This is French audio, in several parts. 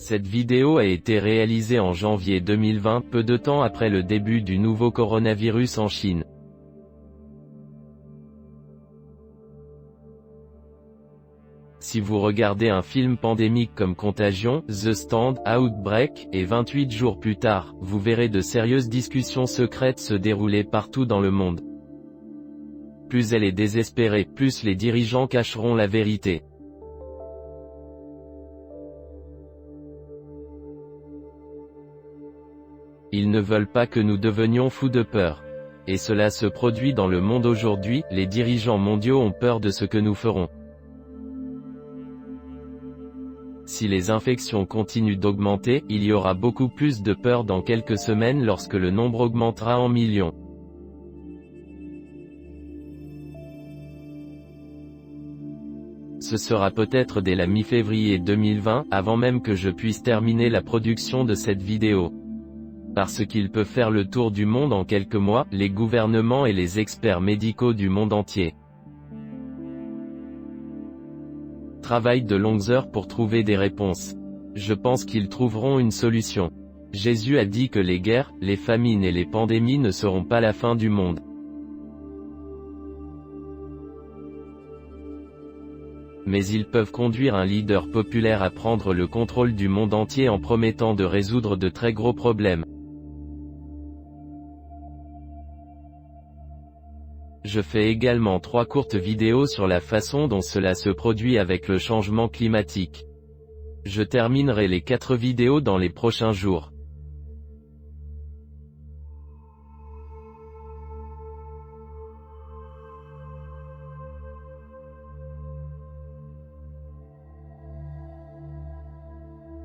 Cette vidéo a été réalisée en janvier 2020, peu de temps après le début du nouveau coronavirus en Chine. Si vous regardez un film pandémique comme Contagion, The Stand, Outbreak, et 28 jours plus tard, vous verrez de sérieuses discussions secrètes se dérouler partout dans le monde. Plus elle est désespérée, plus les dirigeants cacheront la vérité. Ils ne veulent pas que nous devenions fous de peur. Et cela se produit dans le monde aujourd'hui, les dirigeants mondiaux ont peur de ce que nous ferons. Si les infections continuent d'augmenter, il y aura beaucoup plus de peur dans quelques semaines lorsque le nombre augmentera en millions. Ce sera peut-être dès la mi-février 2020, avant même que je puisse terminer la production de cette vidéo. Parce qu'il peut faire le tour du monde en quelques mois, les gouvernements et les experts médicaux du monde entier travaillent de longues heures pour trouver des réponses. Je pense qu'ils trouveront une solution. Jésus a dit que les guerres, les famines et les pandémies ne seront pas la fin du monde. Mais ils peuvent conduire un leader populaire à prendre le contrôle du monde entier en promettant de résoudre de très gros problèmes. Je fais également 3 courtes vidéos sur la façon dont cela se produit avec le changement climatique. Je terminerai les 4 vidéos dans les prochains jours.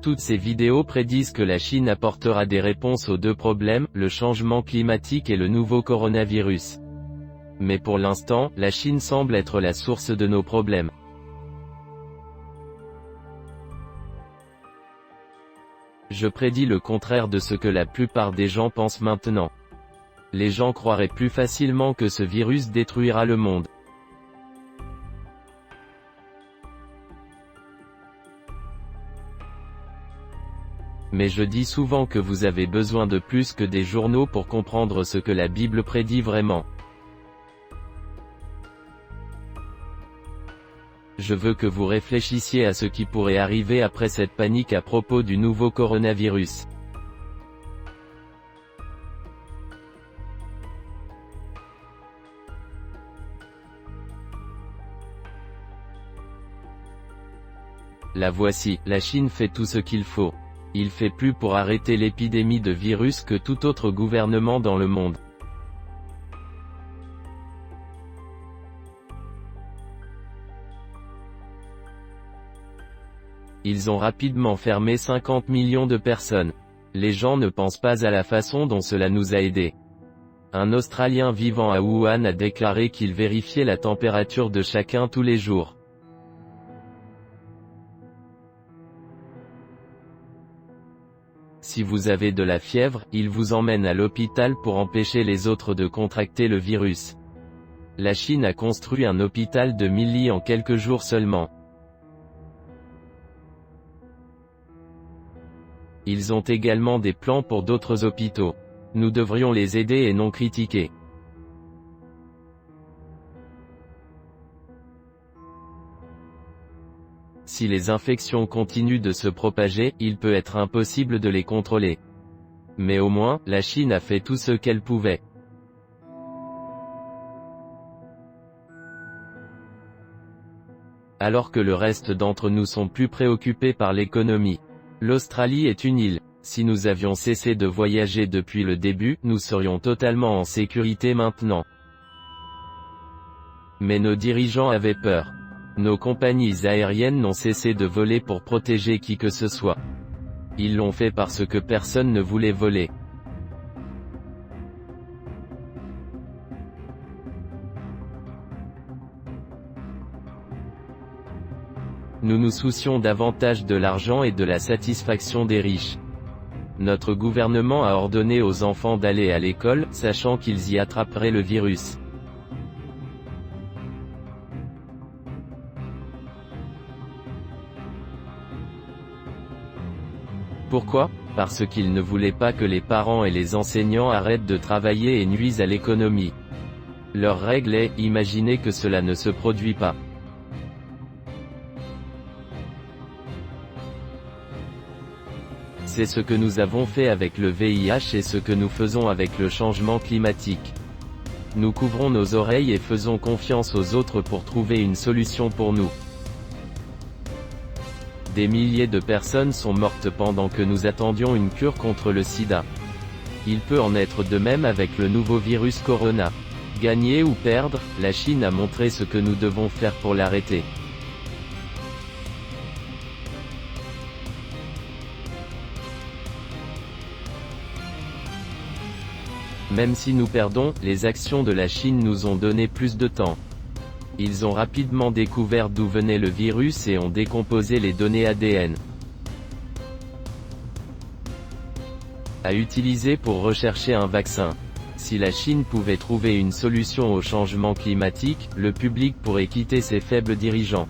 Toutes ces vidéos prédisent que la Chine apportera des réponses aux 2 problèmes, le changement climatique et le nouveau coronavirus. Mais pour l'instant, la Chine semble être la source de nos problèmes. Je prédis le contraire de ce que la plupart des gens pensent maintenant. Les gens croiraient plus facilement que ce virus détruira le monde. Mais je dis souvent que vous avez besoin de plus que des journaux pour comprendre ce que la Bible prédit vraiment. Je veux que vous réfléchissiez à ce qui pourrait arriver après cette panique à propos du nouveau coronavirus. La voici, la Chine fait tout ce qu'il faut. Il fait plus pour arrêter l'épidémie de virus que tout autre gouvernement dans le monde. Ils ont rapidement fermé 50 millions de personnes. Les gens ne pensent pas à la façon dont cela nous a aidés. Un Australien vivant à Wuhan a déclaré qu'il vérifiait la température de chacun tous les jours. Si vous avez de la fièvre, il vous emmène à l'hôpital pour empêcher les autres de contracter le virus. La Chine a construit un hôpital de 1000 lits en quelques jours seulement. Ils ont également des plans pour d'autres hôpitaux. Nous devrions les aider et non critiquer. Si les infections continuent de se propager, il peut être impossible de les contrôler. Mais au moins, la Chine a fait tout ce qu'elle pouvait. Alors que le reste d'entre nous sont plus préoccupés par l'économie. L'Australie est une île. Si nous avions cessé de voyager depuis le début, nous serions totalement en sécurité maintenant. Mais nos dirigeants avaient peur. Nos compagnies aériennes n'ont cessé de voler pour protéger qui que ce soit. Ils l'ont fait parce que personne ne voulait voler. Nous nous soucions davantage de l'argent et de la satisfaction des riches. Notre gouvernement a ordonné aux enfants d'aller à l'école, sachant qu'ils y attraperaient le virus. Pourquoi? Parce qu'ils ne voulaient pas que les parents et les enseignants arrêtent de travailler et nuisent à l'économie. Leur règle est, imaginez que cela ne se produit pas. C'est ce que nous avons fait avec le VIH et ce que nous faisons avec le changement climatique. Nous couvrons nos oreilles et faisons confiance aux autres pour trouver une solution pour nous. Des milliers de personnes sont mortes pendant que nous attendions une cure contre le sida. Il peut en être de même avec le nouveau virus corona. Gagner ou perdre, la Chine a montré ce que nous devons faire pour l'arrêter. Même si nous perdons, les actions de la Chine nous ont donné plus de temps. Ils ont rapidement découvert d'où venait le virus et ont décomposé les données ADN. À utiliser pour rechercher un vaccin. Si la Chine pouvait trouver une solution au changement climatique, le public pourrait quitter ses faibles dirigeants.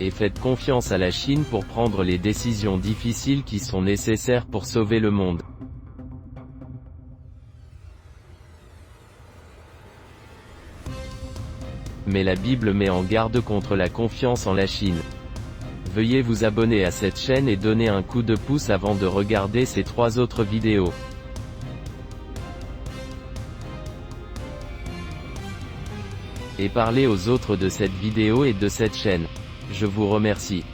Et faites confiance à la Chine pour prendre les décisions difficiles qui sont nécessaires pour sauver le monde. Mais la Bible met en garde contre la confiance en la Chine. Veuillez vous abonner à cette chaîne et donner un coup de pouce avant de regarder ces 3 autres vidéos. Et parlez aux autres de cette vidéo et de cette chaîne. Je vous remercie.